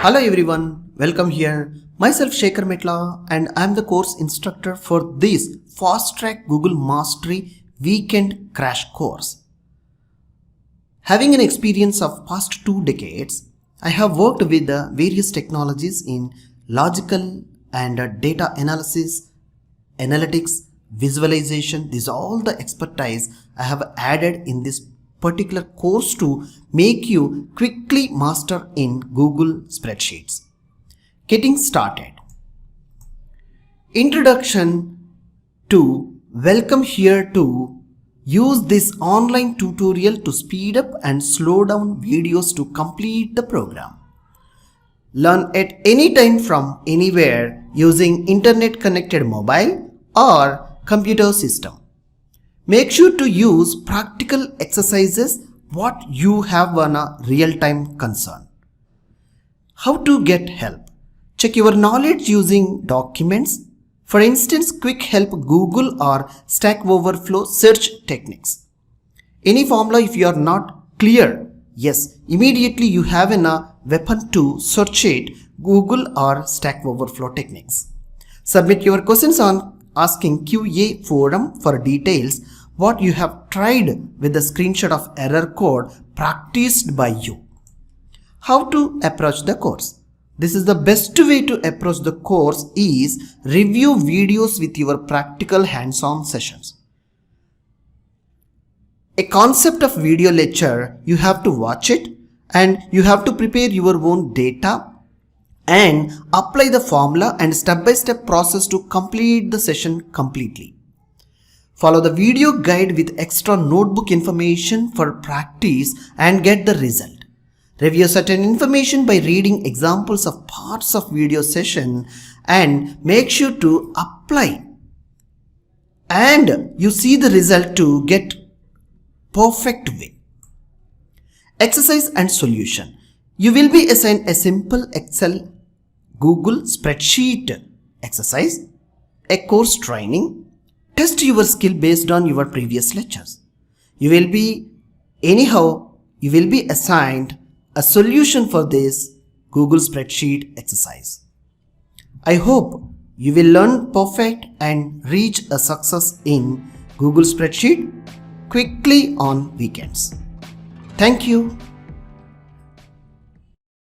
Hello everyone, welcome here. Myself 𝐒𝐚𝐬𝐿 and I am the course instructor for this Fast Track Google Mastery Weekend Crash Course. Having an experience of past 2 decades, I have worked with the various technologies in logical and data analysis, analytics, visualization. These are all the expertise I have added in this particular course to make you quickly master in Google spreadsheets. Getting started. Introduction to welcome here to use this online tutorial to speed up and slow down videos to complete the program. Learn at any time from anywhere using internet connected mobile or computer system. Make sure to use practical exercises what you have on a real-time concern. How to get help? Check your knowledge using documents. For instance, quick help Google or Stack Overflow search techniques. Any formula if you are not clear, yes, immediately you have a weapon to search it, Google or Stack Overflow techniques. Submit your questions on asking QA forum for details what you have tried with the screenshot of error code practiced by you. How to approach the course? This is the best way to approach the course is review videos with your practical hands-on sessions. A concept of video lecture, you have to watch it and you have to prepare your own data and apply the formula and step-by-step process to complete the session completely. Follow the video guide with extra notebook information for practice and get the result. Review certain information by reading examples of parts of video session and make sure to apply. And you see the result to get perfect way. Exercise and solution. You will be assigned a simple Excel Google spreadsheet exercise, a course training. Test your skill based on your previous lectures. You will be assigned a solution for this Google spreadsheet exercise. I hope you will learn perfect and reach a success in Google spreadsheet quickly on weekends. Thank you.